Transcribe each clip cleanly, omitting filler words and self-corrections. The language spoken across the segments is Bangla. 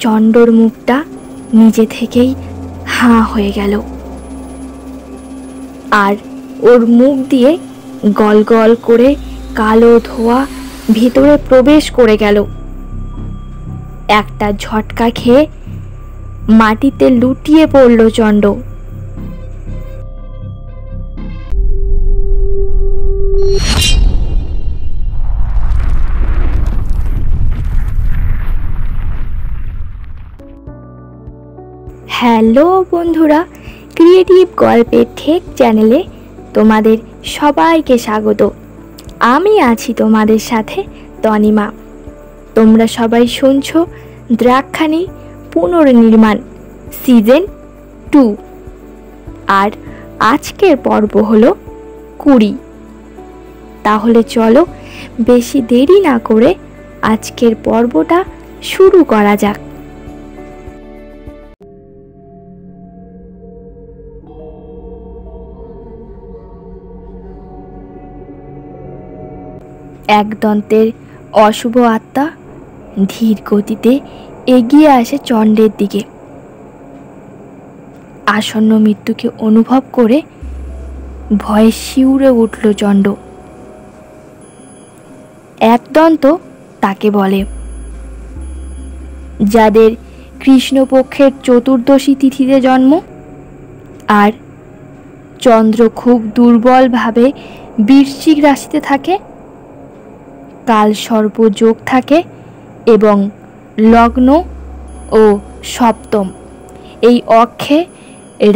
চণ্ডর মুখটা নিজে থেকেই হাঁ হয়ে গেল, আর ওর মুখ দিয়ে গল গল করে কালো ধোঁয়া ভিতরে প্রবেশ করে গেল। একটা ঝটকা খেয়ে মাটিতে লুটিয়ে পড়ল চণ্ড। হ্যালো বন্ধুরা, ক্রিয়েটিভ গল্পের ঠেক চ্যানেলে তোমাদের সবাইকে স্বাগত। আমি আছি তোমাদের সাথে তনিমা। তোমরা সবাই শুনছো দ্রাক্ষাণী পুনর্নির্মাণ সিজন 2, আর আজকের পর্ব হলো 20। তাহলে চলো বেশি দেরি না করে আজকের পর্বটা শুরু করা যাক। একদন্তের অশুভ আত্মা ধীর গতিতে এগিয়ে আসে চণ্ডের দিকে। আসন্ন মৃত্যুকে অনুভব করে ভয়ে শিউরে উঠল চণ্ড। একদন্ত তাকে বলে, যাদের কৃষ্ণপক্ষের চতুর্দশী তিথিতে জন্ম আর চন্দ্র খুব দুর্বলভাবে বৃশ্চিক রাশিতে থাকে, কাল সর্প যোগ থাকে এবং লগ্ন ও সপ্তম এই অক্ষে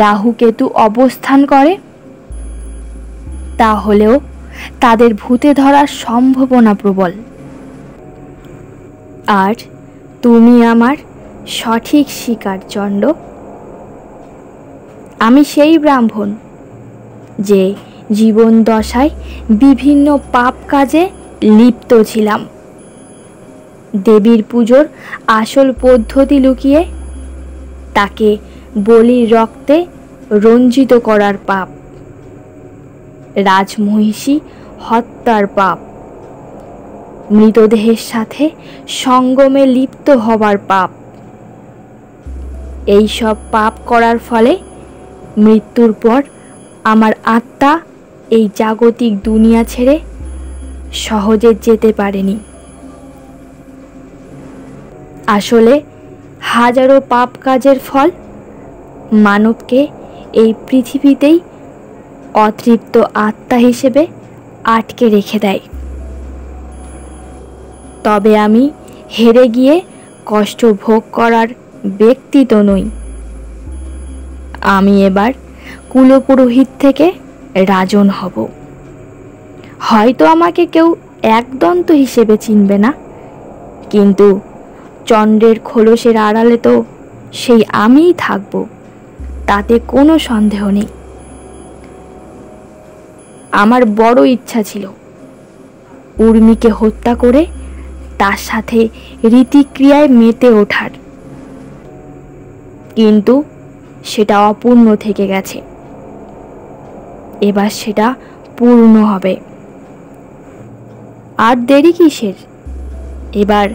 রাহু কেতু অবস্থান করে, তাহলেও তাদের ভূতে ধরার সম্ভাবনা প্রবল। আর তুমি আমার সঠিক শিকার চণ্ড। আমি সেই ব্রাহ্মণ যে জীবন দশায় বিভিন্ন পাপ কাজে লিপ্ত ছিলাম। দেবীর পুজোর আসল পদ্ধতি লুকিয়ে তাকে বলির রক্তে রঞ্জিত করার পাপ, রাজমহিষী হত্যার পাপ, মৃতদেহের সাথে সঙ্গমে লিপ্ত হবার পাপ। এই সব পাপ করার ফলে মৃত্যুর পর আমার আত্মা এই জাগতিক দুনিয়া ছেড়ে সহজে যেতে পারেনি। আসলে হাজারো পাপ কাজের ফল মানবকে এই পৃথিবীতেই অতৃপ্ত আত্মা হিসেবে আটকে রেখে দেয়। তবে আমি হেরে গিয়ে কষ্ট ভোগ করার ব্যক্তি তো নই। আমি এবার কুলপুরোহিত থেকে রাজন হব। হয়তো আমাকে কেউ একদন্ত হিসেবে চিনবে না, কিন্তু চণ্ডের খোলসের আড়ালে তো সেই আমিই থাকব, তাতে কোনো সন্দেহ নেই। আমার বড় ইচ্ছা ছিল উর্মিকে হত্যা করে তার সাথে রীতিক্রিয়ায় মেতে ওঠার, কিন্তু সেটা অপূর্ণ থেকে গেছে। এবার সেটা পূর্ণ হবে। আর দেরি কিসের? এবার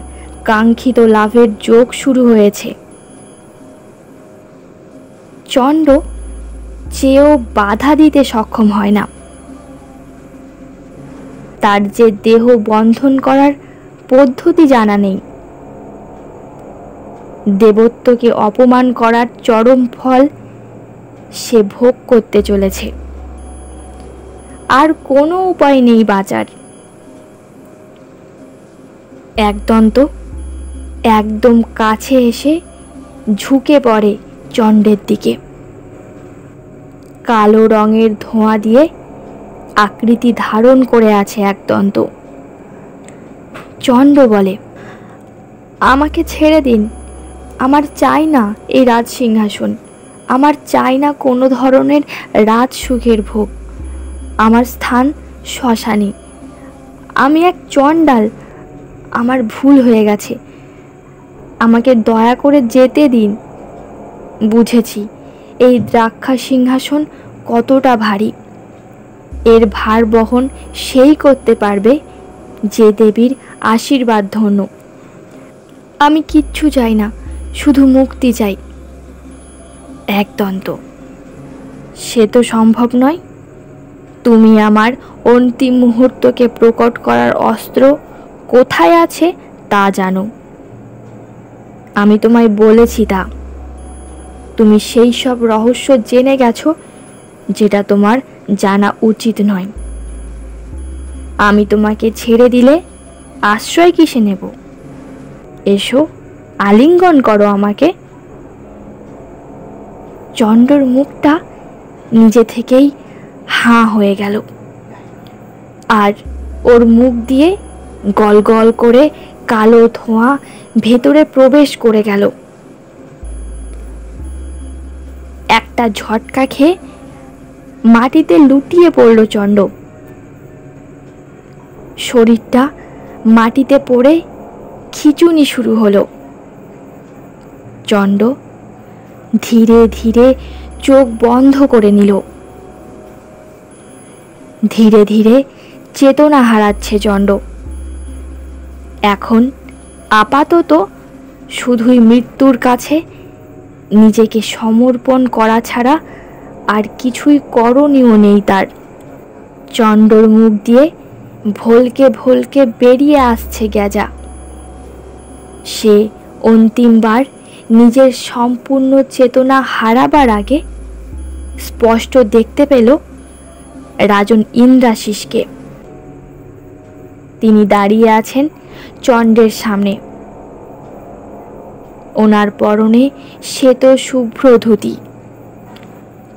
কাঙ্ক্ষিত লাভের যোগ শুরু হয়েছে। চণ্ড চেয়েও বাধা দিতে সক্ষম হয় না। তার যে দেহ বন্ধন করার পদ্ধতি জানা নেই, দেবত্বকে অপমান করার চরম ফল সে ভোগ করতে চলেছে। আর কোনো উপায় নেই বাঁচার। একদন্ত একদম কাছে এসে ঝুঁকে পড়ে চণ্ডের দিকে। কালো রঙের ধোঁয়া দিয়ে আকৃতি ধারণ করে আছে একদন্ত। চণ্ড বলে, আমাকে ছেড়ে দিন। আমার চাই না এই রাজ সিংহাসন। আমার চাই না কোনো ধরনের রাজ সুখের ভোগ। আমার স্থান শ্মশানে। আমি এক চণ্ডাল। আমার ভুল হয়ে গেছে। আমাকে দয়া করে যেতে দিন। বুঝেছি এই দ্রাক্ষা সিংহাসন কতটা ভারী। এর ভার বহন সেই করতে পারবে যে দেবীর আশীর্বাদ ধন্য। আমি কিচ্ছু চাই না, শুধু মুক্তি চাই। একদন্ত, সে তো সম্ভব নয়। তুমি আমার অন্তিম মুহূর্তকে প্রকট করার অস্ত্র কোথায় আছে তা জানো। আমি তোমায় বলেছি তা। তুমি সেই সব রহস্য জেনে গেছো যেটা তোমার জানা উচিত নয়। আমি তোমাকে ছেড়ে দিলে আশ্রয় কিসে নেব? এসো, আলিঙ্গন করো আমাকে। চণ্ডর মুখটা নিজে থেকেই হাঁ হয়ে গেল, আর ওর মুখ দিয়ে গল গল করে কালো ধোঁয়া ভেতরে প্রবেশ করে গেল। একটা ঝটকা খেয়ে মাটিতে লুটিয়ে পড়ল চণ্ড। শরীরটা মাটিতে পড়ে খিঁচুনি শুরু হলো। চণ্ড ধীরে ধীরে চোখ বন্ধ করে নিল। ধীরে ধীরে চেতনা হারাচ্ছে চণ্ড। এখন আপাতত শুধুই মৃত্যুর কাছে নিজেকে সমর্পণ করা ছাড়া আর কিছুই করণীয় নেই তার। চণ্ডর মুখ দিয়ে ভলকে ভলকে বেরিয়ে আসছে গেজা। সে অন্তিমবার নিজের সম্পূর্ণ চেতনা হারাবার আগে স্পষ্ট দেখতে পেল রাজন ইন্দ্রাশিসকে। তিনি দাঁড়িয়ে আছেন চণ্ডের সামনে। ওনার পরনে শ্বেত শুভ্র ধুতি,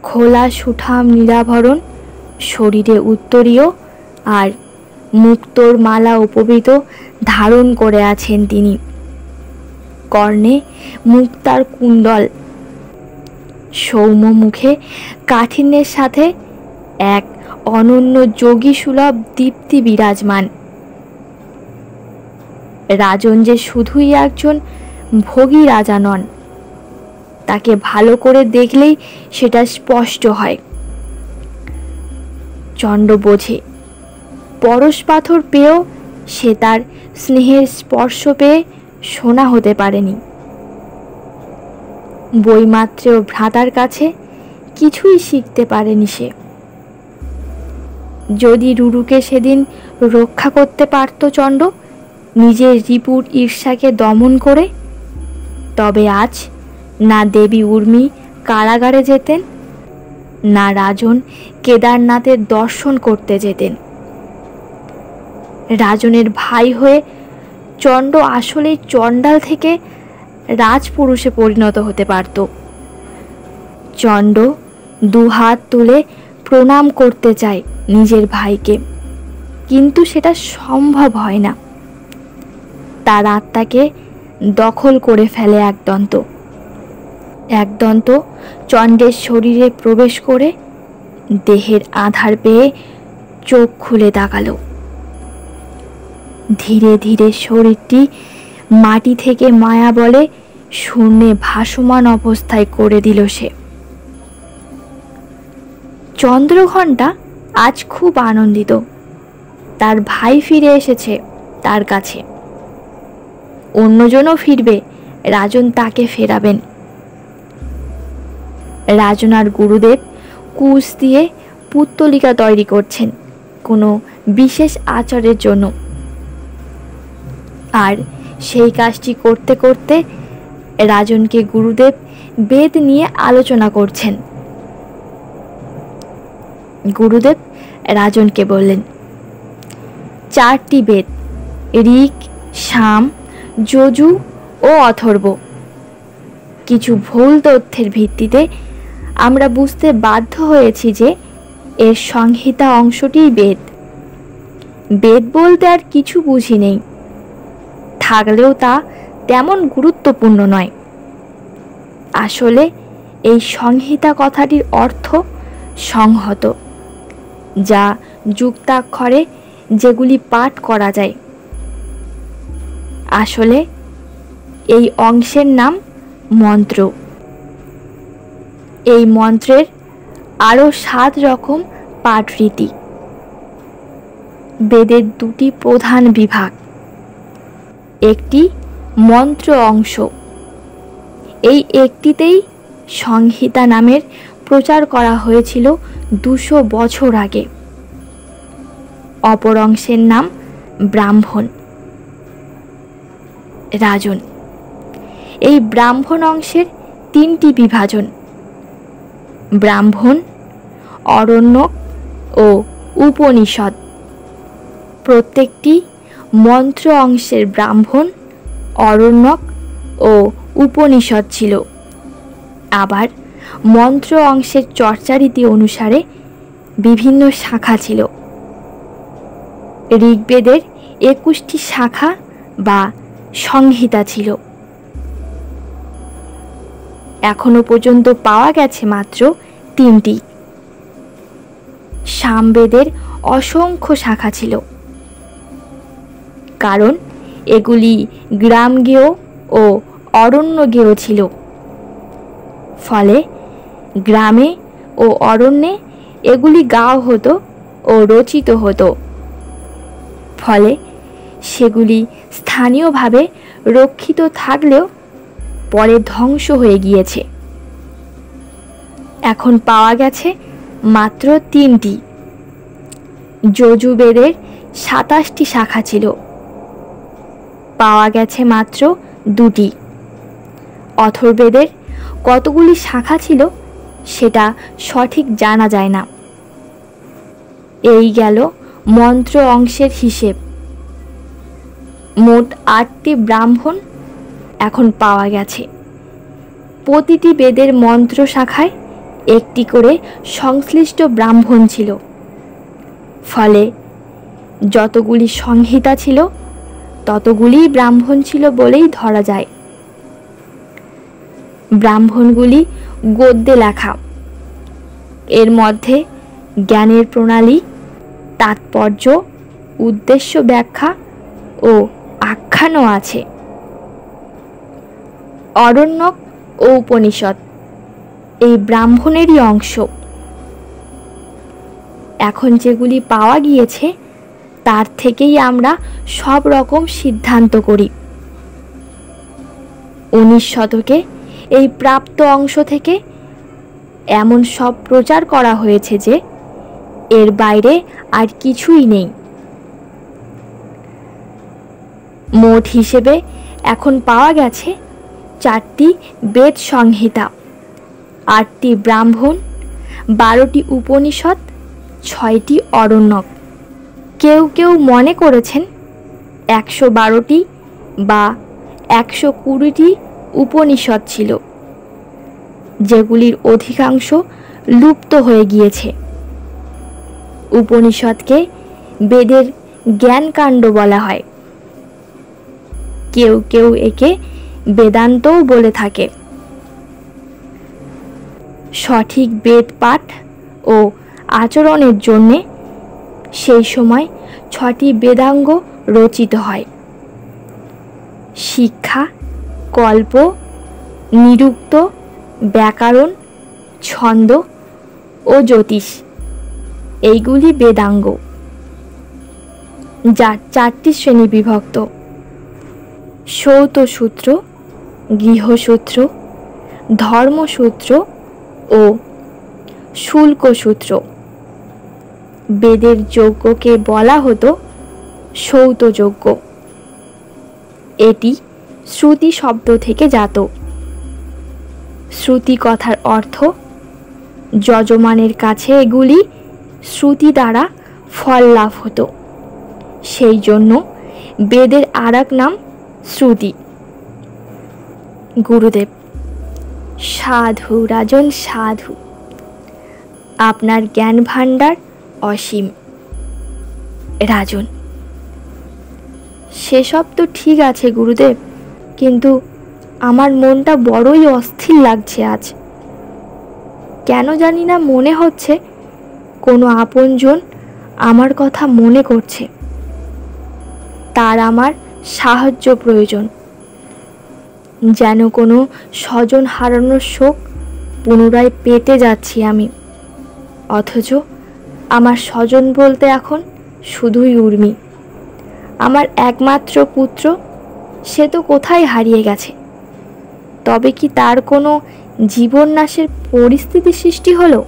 খোলা সুঠাম নিরাভরণ, শরীরে উত্তরীয় আর মুক্তোর মালা উপবিত ধারণ করে আছেন তিনি। কর্ণে মুক্তার কুণ্ডল, সৌম্য মুখে কাঠিন্যের সাথে এক অনন্য যোগী সুলভ দীপ্তি বিরাজমান। রাজন যে শুধুই একজন ভোগী রাজা নন, তাকে ভালো করে দেখলেই সেটা স্পষ্ট হয়। চণ্ড বোঝে, পরশ পাথর পেয়েও সে তার স্নেহের স্পর্শ পেয়ে সোনা হতে পারেনি। বইমাত্রেও ভ্রাতার কাছে কিছুই শিখতে পারেনি সে। যদি রুরুকে সেদিন রক্ষা করতে পারত চণ্ড নিজের রিপুর ঈর্ষাকে দমন করে, তবে আজ না দেবী উর্মি কারাগারে যেতেন, না রাজন কেদারনাথের দর্শন করতে যেতেন। রাজনের ভাই হয়ে চণ্ড আসলে চণ্ডাল থেকে রাজপুরুষে পরিণত হতে পারত। চণ্ড দুহাত তুলে প্রণাম করতে চায় নিজের ভাইকে, কিন্তু সেটা সম্ভব হয় না। তার আত্মাকে দখল করে ফেলে একদন্ত। একদন্ত চণ্ডের শরীরে প্রবেশ করে দেহের আধার পেয়ে চোখ খুলে তাকালো। ধীরে ধীরে শরীরটি মাটি থেকে মায়া বলে শূন্যে ভাসমান অবস্থায় করে দিল সে। চন্দ্রঘণ্টা আজ খুব আনন্দিত। তার ভাই ফিরে এসেছে তার কাছে। অন্যজনও ফিরবে, রাজন তাকে ফেরাবেন। রাজন আর গুরুদেব কুশ দিয়ে পুত্তলিকা তৈরি করছেন কোনো বিশেষ আচারের জন্য। আর সেই কাজটি করতে করতে রাজনকে গুরুদেব বেদ নিয়ে আলোচনা করছেন। গুরুদেব রাজনকে বললেন, 4টি বেদ ঋক, সাম, যজু ও অথর্ব। কিছু ভুল তথ্যের ভিত্তিতে আমরা বুঝতে বাধ্য হয়েছি যে এর সংহিতা অংশটিই বেদ। বেদ বলতে আর কিছু বুঝি নেই, থাকলেও তা তেমন গুরুত্বপূর্ণ নয়। আসলে এই সংহিতা কথাটির অর্থ সংহত, যা যুক্তাক্ষরে যেগুলি পাঠ করা যায়। আসলে এই অংশের নাম মন্ত্র। এই মন্ত্রের আরও 7 রকম পাঠ রীতি। বেদের 2টি প্রধান বিভাগ, একটি মন্ত্র অংশ এই একটিতেই সংহিতা নামের প্রচার করা হয়েছিল 200 বছর আগে। অপর অংশের নাম ব্রাহ্মণ। রাজন। এই ব্রাহ্মণ অংশের 3টি বিভাজন: ব্রাহ্মণ, অরণ্যক ও উপনিষদ। প্রত্যেকটি মন্ত্র অংশের ব্রাহ্মণ, অরণ্যক ও উপনিষদ ছিল। আবার মন্ত্র অংশের চর্চারীতি অনুসারে বিভিন্ন শাখা ছিল। ঋগ্বেদের 21টি শাখা বা সংহিতা ছিল। এখনো পর্যন্ত পাওয়া গেছে মাত্র 3টি। সামবেদের অসংখ্য শাখা ছিল, কারণ এগুলি গ্রামগেয় ও অরণ্যগেয় ছিল। ফলে গ্রামে ও অরণ্যে এগুলি গাওয়া হতো ও রচিত হতো। ফলে সেগুলি স্থানীয়ভাবে রক্ষিত থাকলেও পরে ধ্বংস হয়ে গিয়েছে। এখন পাওয়া গেছে মাত্র 3টি। যজুর্বেদের 27টি শাখা ছিল, পাওয়া গেছে মাত্র 2টি। অথর্ববেদের কতগুলি শাখা ছিল সেটা সঠিক জানা যায় না। এই গেল মন্ত্র অংশের হিসেব। মোট 8টি ব্রাহ্মণ এখন পাওয়া গেছে। প্রতিটি বেদের মন্ত্র শাখায় একটি করে সংশ্লিষ্ট ব্রাহ্মণ ছিল। ফলে যতগুলি সংহিতা ছিল ততগুলি ব্রাহ্মণ ছিল বলেই ধরা যায়। ব্রাহ্মণগুলি গদ্যে লেখা। এর মধ্যে জ্ঞানের প্রণালী, তাৎপর্য, উদ্দেশ্য ব্যাখ্যা ও আখ্যানও আছে। অরণ্যক ও উপনিষদ এই ব্রাহ্মণেরই অংশ। এখন যেগুলি পাওয়া গিয়েছে তার থেকেই আমরা সব রকম সিদ্ধান্ত করি। 19 শতকে এই প্রাপ্ত অংশ থেকে এমন সব প্রচার করা হয়েছে যে এর বাইরে আর কিছুই নেই। মোট হিসেবে এখন পাওয়া গেছে 4টি বেদ সংহিতা, 8টি ব্রাহ্মণ, 12টি উপনিষদ, 6টি অরণ্যক। কেউ কেউ মনে করেছেন 112টি বা 120টি উপনিষদ ছিল, যেগুলির অধিকাংশ লুপ্ত হয়ে গিয়েছে। উপনিষদকে বেদের জ্ঞানকাণ্ড বলা হয়। কেউ কেউ একে বেদান্তও বলে থাকে। সঠিক বেদ পাঠ ও আচরণের জন্যে সেই সময় 6টি বেদাঙ্গ রচিত হয়: শিক্ষা, কল্প, নিরুক্ত, ব্যাকরণ, ছন্দ ও জ্যোতিষ। এইগুলি বেদাঙ্গ, যার 4টি শ্রেণী বিভক্ত: সৌতসূত্র, গৃহসূত্র, ধর্মসূত্র ও শুল্কসূত্র। বেদের যজ্ঞকে বলা হতো সৌতযজ্ঞ। এটি শ্রুতি শব্দ থেকে জাত। শ্রুতি কথার অর্থ যজমানের কাছে এগুলি শ্রুতি দ্বারা ফল লাভ হতো। সেই জন্য বেদের আরেক নাম শ্রুতি। গুরুদেব: সাধু রাজন, সাধু। আপনার জ্ঞান ভাণ্ডার অসীম। রাজন: সেসব তো ঠিক আছে গুরুদেব, কিন্তু আমার মনটা বড়ই অস্থির লাগছে আজ। কেন জানি না মনে হচ্ছে কোনো আপনজন আমার কথা মনে করছে, তার আমার সাহায্য প্রয়োজন। যেন কোনো স্বজন হারানোর শোক পুনরায় পেতে যাচ্ছি আমি, অথচ আমার স্বজন বলতে এখন শুধুই উর্মি। আমার একমাত্র পুত্র, সে তো কোথায় হারিয়ে গেছে। তবে কি তার কোনো জীবন নাশের পরিস্থিতি সৃষ্টি হলো?